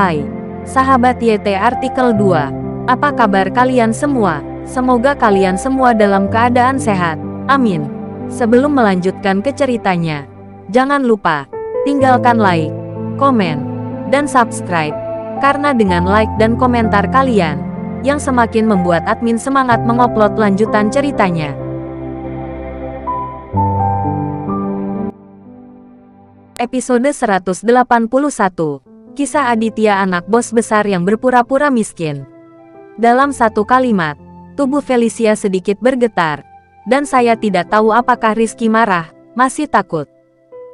Hai, sahabat YT Artikel 2. Apa kabar kalian semua? Semoga kalian semua dalam keadaan sehat. Amin. Sebelum melanjutkan ke ceritanya, jangan lupa tinggalkan like, komen, dan subscribe. Karena dengan like dan komentar kalian, yang semakin membuat admin semangat mengupload lanjutan ceritanya. Episode 181. Kisah Aditya, anak bos besar yang berpura-pura miskin. Dalam satu kalimat, tubuh Felicia sedikit bergetar, dan saya tidak tahu apakah Rizky marah, masih takut.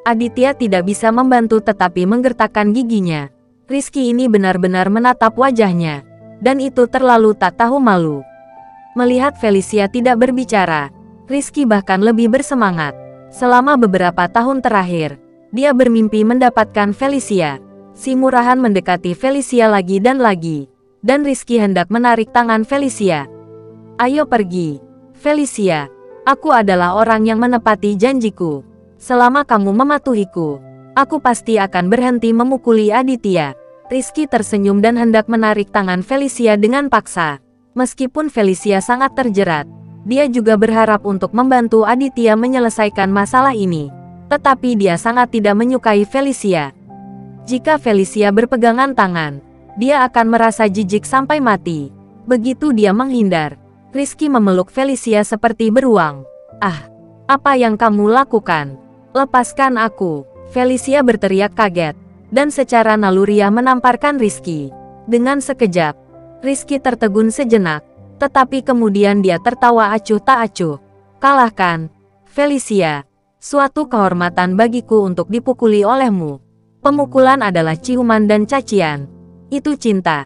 Aditya tidak bisa membantu tetapi menggertakkan giginya. Rizky ini benar-benar menatap wajahnya, dan itu terlalu tak tahu malu. Melihat Felicia tidak berbicara, Rizky bahkan lebih bersemangat. Selama beberapa tahun terakhir, dia bermimpi mendapatkan Felicia. Si murahan mendekati Felicia lagi dan lagi, dan Rizky hendak menarik tangan Felicia. Ayo pergi, Felicia. Aku adalah orang yang menepati janjiku. Selama kamu mematuhiku, aku pasti akan berhenti memukuli Aditya. Rizky tersenyum dan hendak menarik tangan Felicia dengan paksa. Meskipun Felicia sangat terjerat, dia juga berharap untuk membantu Aditya menyelesaikan masalah ini. Tetapi dia sangat tidak menyukai Felicia. Jika Felicia berpegangan tangan, dia akan merasa jijik sampai mati. Begitu dia menghindar, Rizky memeluk Felicia seperti beruang. Ah, apa yang kamu lakukan? Lepaskan aku! Felicia berteriak kaget, dan secara naluriah menamparkan Rizky. Dengan sekejap, Rizky tertegun sejenak, tetapi kemudian dia tertawa acuh tak acuh. Kalahkan, Felicia. Suatu kehormatan bagiku untuk dipukuli olehmu. Pemukulan adalah ciuman dan cacian. Itu cinta.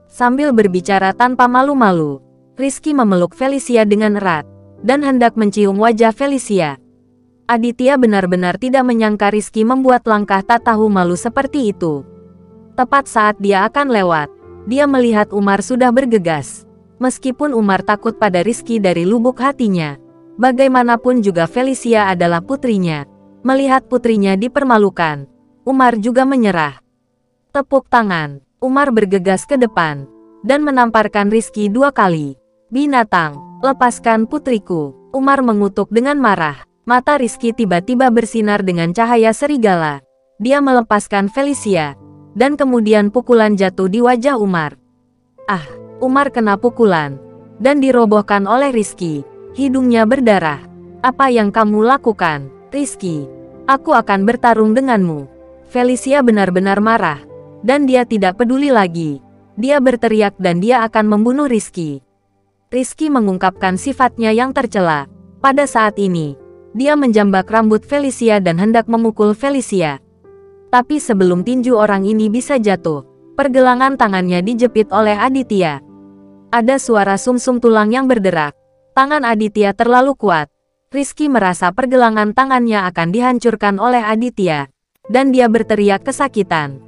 Sambil berbicara tanpa malu-malu, Rizky memeluk Felicia dengan erat, dan hendak mencium wajah Felicia. Aditya benar-benar tidak menyangka Rizky membuat langkah tak tahu malu seperti itu. Tepat saat dia akan lewat, dia melihat Umar sudah bergegas. Meskipun Umar takut pada Rizky dari lubuk hatinya, bagaimanapun juga Felicia adalah putrinya. Melihat putrinya dipermalukan, Umar juga menyerah. Tepuk tangan, Umar bergegas ke depan, dan menamparkan Rizky 2 kali. Binatang, lepaskan putriku. Umar mengutuk dengan marah. Mata Rizky tiba-tiba bersinar dengan cahaya serigala. Dia melepaskan Felicia, dan kemudian pukulan jatuh di wajah Umar. Ah, Umar kena pukulan, dan dirobohkan oleh Rizky. Hidungnya berdarah. Apa yang kamu lakukan, Rizky? Aku akan bertarung denganmu. Felicia benar-benar marah, dan dia tidak peduli lagi. Dia berteriak dan dia akan membunuh Rizky. Rizky mengungkapkan sifatnya yang tercela. Pada saat ini, dia menjambak rambut Felicia dan hendak memukul Felicia. Tapi sebelum tinju orang ini bisa jatuh, pergelangan tangannya dijepit oleh Aditya. Ada suara sumsum tulang yang berderak. Tangan Aditya terlalu kuat. Rizky merasa pergelangan tangannya akan dihancurkan oleh Aditya, dan dia berteriak kesakitan.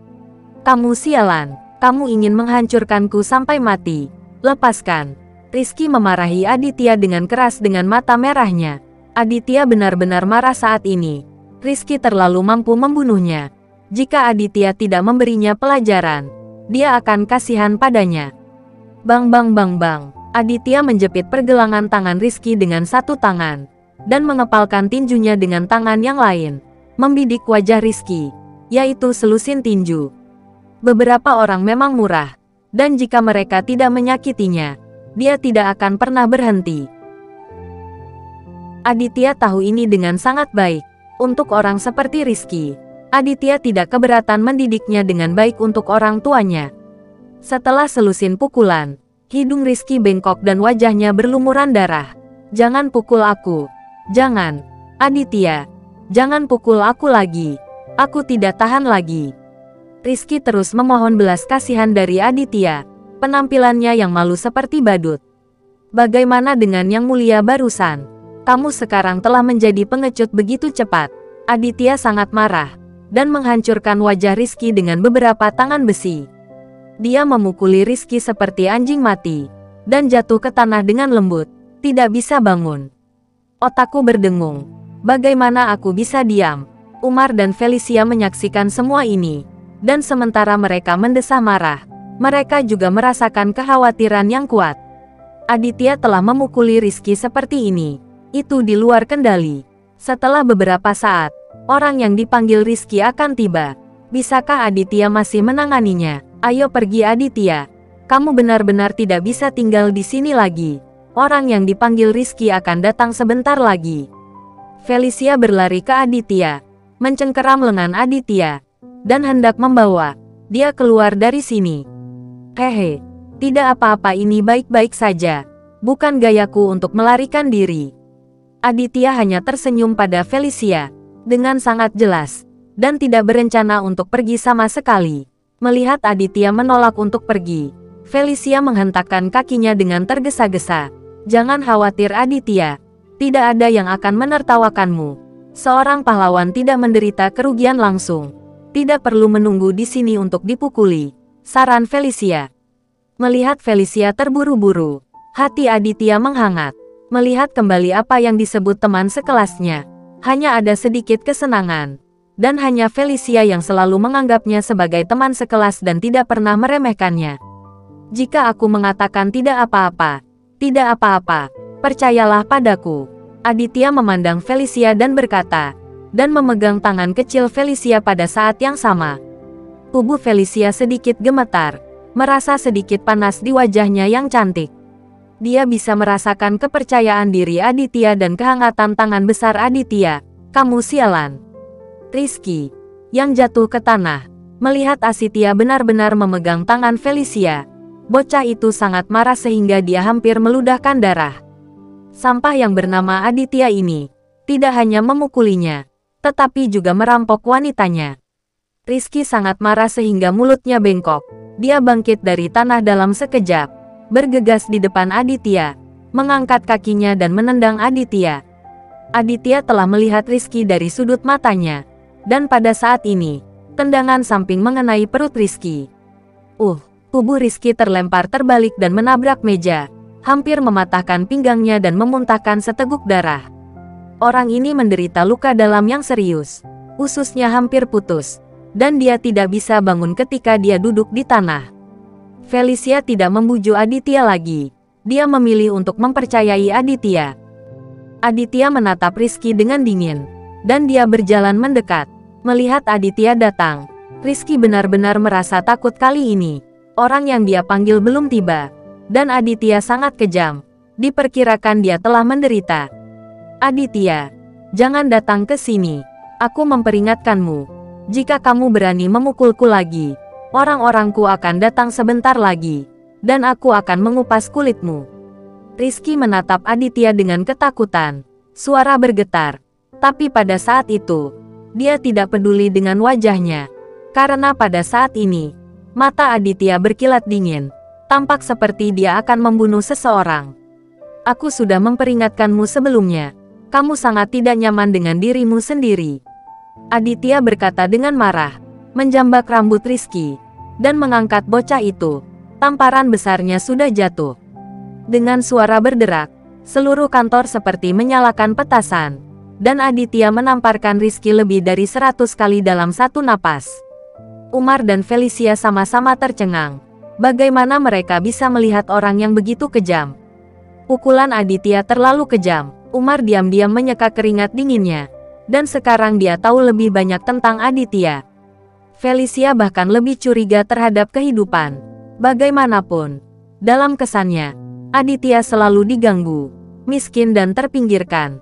Kamu sialan, kamu ingin menghancurkanku sampai mati. Lepaskan. Rizky memarahi Aditya dengan keras dengan mata merahnya. Aditya benar-benar marah saat ini. Rizky terlalu mampu membunuhnya. Jika Aditya tidak memberinya pelajaran, dia akan kasihan padanya. Bang bang bang bang. Aditya menjepit pergelangan tangan Rizky dengan satu tangan, dan mengepalkan tinjunya dengan tangan yang lain. Membidik wajah Rizky, yaitu selusin tinju. Beberapa orang memang murah, dan jika mereka tidak menyakitinya, dia tidak akan pernah berhenti. Aditya tahu ini dengan sangat baik. Untuk orang seperti Rizky, Aditya tidak keberatan mendidiknya dengan baik untuk orang tuanya. Setelah selusin pukulan, hidung Rizky bengkok dan wajahnya berlumuran darah. Jangan pukul aku. Jangan. Aditya. Jangan pukul aku lagi. Aku tidak tahan lagi. Rizky terus memohon belas kasihan dari Aditya. Penampilannya yang malu seperti badut. Bagaimana dengan yang mulia barusan? Kamu sekarang telah menjadi pengecut begitu cepat. Aditya sangat marah, dan menghancurkan wajah Rizky dengan beberapa tangan besi. Dia memukuli Rizky seperti anjing mati, dan jatuh ke tanah dengan lembut. Tidak bisa bangun. Otakku berdengung. Bagaimana aku bisa diam? Umar dan Felicia menyaksikan semua ini. Dan sementara mereka mendesah marah, mereka juga merasakan kekhawatiran yang kuat. Aditya telah memukuli Rizky seperti ini. Itu di luar kendali. Setelah beberapa saat, orang yang dipanggil Rizky akan tiba. Bisakah Aditya masih menanganinya? Ayo pergi Aditya. Kamu benar-benar tidak bisa tinggal di sini lagi. Orang yang dipanggil Rizky akan datang sebentar lagi. Felicia berlari ke Aditya, mencengkeram lengan Aditya, dan hendak membawa dia keluar dari sini. Hehe, tidak apa-apa, ini baik-baik saja. Bukan gayaku untuk melarikan diri. Aditya hanya tersenyum pada Felicia dengan sangat jelas, dan tidak berencana untuk pergi sama sekali. Melihat Aditya menolak untuk pergi, Felicia menghentakkan kakinya dengan tergesa-gesa. Jangan khawatir Aditya, tidak ada yang akan menertawakanmu. Seorang pahlawan tidak menderita kerugian langsung. Tidak perlu menunggu di sini untuk dipukuli, saran Felicia. Melihat Felicia terburu-buru, hati Aditya menghangat. Melihat kembali apa yang disebut teman sekelasnya, hanya ada sedikit kesenangan. Dan hanya Felicia yang selalu menganggapnya sebagai teman sekelas dan tidak pernah meremehkannya. Jika aku mengatakan tidak apa-apa, percayalah padaku. Aditya memandang Felicia dan berkata, dan memegang tangan kecil Felicia pada saat yang sama. Tubuh Felicia sedikit gemetar, merasa sedikit panas di wajahnya yang cantik. Dia bisa merasakan kepercayaan diri Aditya dan kehangatan tangan besar Aditya. Kamu sialan. Rizky, yang jatuh ke tanah, melihat Aditya benar-benar memegang tangan Felicia. Bocah itu sangat marah sehingga dia hampir meludahkan darah. Sampah yang bernama Aditya ini tidak hanya memukulinya, tetapi juga merampok wanitanya. Rizky sangat marah sehingga mulutnya bengkok. Dia bangkit dari tanah dalam sekejap, bergegas di depan Aditya, mengangkat kakinya dan menendang Aditya. Aditya telah melihat Rizky dari sudut matanya, dan pada saat ini, tendangan samping mengenai perut Rizky. Tubuh Rizky terlempar terbalik dan menabrak meja, hampir mematahkan pinggangnya dan memuntahkan seteguk darah. Orang ini menderita luka dalam yang serius. Ususnya hampir putus, dan dia tidak bisa bangun ketika dia duduk di tanah. Felicia tidak membujuk Aditya lagi. Dia memilih untuk mempercayai Aditya. Aditya menatap Rizky dengan dingin, dan dia berjalan mendekat. Melihat Aditya datang, Rizky benar-benar merasa takut kali ini. Orang yang dia panggil belum tiba, dan Aditya sangat kejam. Diperkirakan dia telah menderita. Aditya, jangan datang ke sini. Aku memperingatkanmu. Jika kamu berani memukulku lagi, orang-orangku akan datang sebentar lagi, dan aku akan mengupas kulitmu. Rizky menatap Aditya dengan ketakutan. Suara bergetar. Tapi pada saat itu, dia tidak peduli dengan wajahnya. Karena pada saat ini, mata Aditya berkilat dingin. Tampak seperti dia akan membunuh seseorang. Aku sudah memperingatkanmu sebelumnya. Kamu sangat tidak nyaman dengan dirimu sendiri. Aditya berkata dengan marah, menjambak rambut Rizky, dan mengangkat bocah itu. Tamparan besarnya sudah jatuh. Dengan suara berderak, seluruh kantor seperti menyalakan petasan, dan Aditya menamparkan Rizky lebih dari 100 kali dalam satu napas. Umar dan Felicia sama-sama tercengang. Bagaimana mereka bisa melihat orang yang begitu kejam? Pukulan Aditya terlalu kejam. Umar diam-diam menyeka keringat dinginnya. Dan sekarang dia tahu lebih banyak tentang Aditya. Felicia bahkan lebih curiga terhadap kehidupan. Bagaimanapun, dalam kesannya, Aditya selalu diganggu, miskin dan terpinggirkan.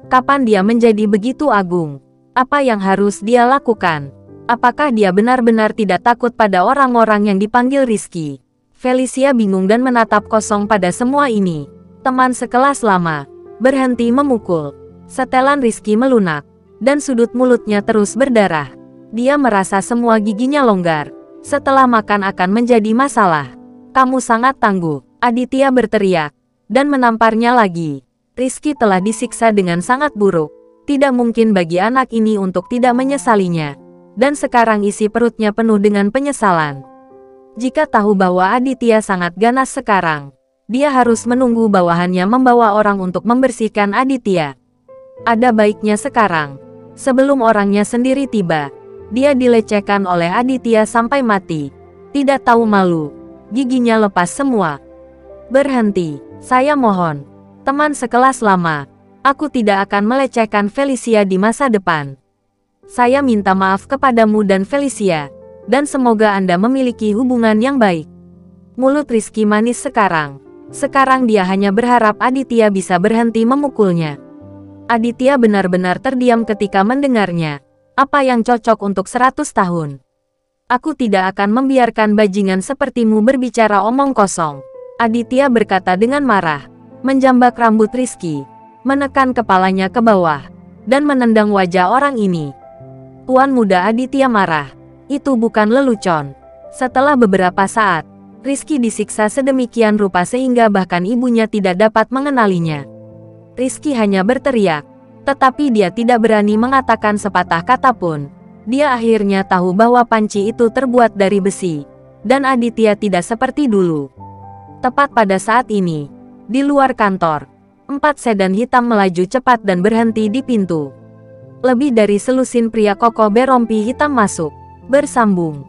Kapan dia menjadi begitu agung? Apa yang harus dia lakukan? Apakah dia benar-benar tidak takut pada orang-orang yang dipanggil Rizky? Felicia bingung dan menatap kosong pada semua ini. Teman sekelas lama berhenti memukul. Setelan Rizky melunak, dan sudut mulutnya terus berdarah. Dia merasa semua giginya longgar. Setelah makan akan menjadi masalah. Kamu sangat tangguh, Aditya berteriak, dan menamparnya lagi. Rizky telah disiksa dengan sangat buruk. Tidak mungkin bagi anak ini untuk tidak menyesalinya. Dan sekarang isi perutnya penuh dengan penyesalan. Jika tahu bahwa Aditya sangat ganas sekarang, dia harus menunggu bawahannya membawa orang untuk membersihkan Aditya. Ada baiknya sekarang, sebelum orangnya sendiri tiba, Dia dilecehkan oleh Aditya sampai mati. Tidak tahu malu. Giginya lepas semua. Berhenti. Saya mohon. Teman sekelas lama. Aku tidak akan melecehkan Felicia di masa depan. Saya minta maaf kepadamu dan Felicia. Dan semoga Anda memiliki hubungan yang baik. Mulut Rizky manis sekarang. Sekarang dia hanya berharap Aditya bisa berhenti memukulnya. Aditya benar-benar terdiam ketika mendengarnya. Apa yang cocok untuk 100 tahun? Aku tidak akan membiarkan bajingan sepertimu berbicara omong kosong. Aditya berkata dengan marah. Menjambak rambut Rizky. Menekan kepalanya ke bawah. Dan menendang wajah orang ini. Tuan muda Aditya marah. Itu bukan lelucon. Setelah beberapa saat, Rizky disiksa sedemikian rupa sehingga bahkan ibunya tidak dapat mengenalinya. Rizky hanya berteriak. Tetapi dia tidak berani mengatakan sepatah kata pun. Dia akhirnya tahu bahwa panci itu terbuat dari besi. Dan Aditya tidak seperti dulu. Tepat pada saat ini, di luar kantor, 4 sedan hitam melaju cepat dan berhenti di pintu. Lebih dari selusin pria kokoh berompi hitam masuk. Bersambung.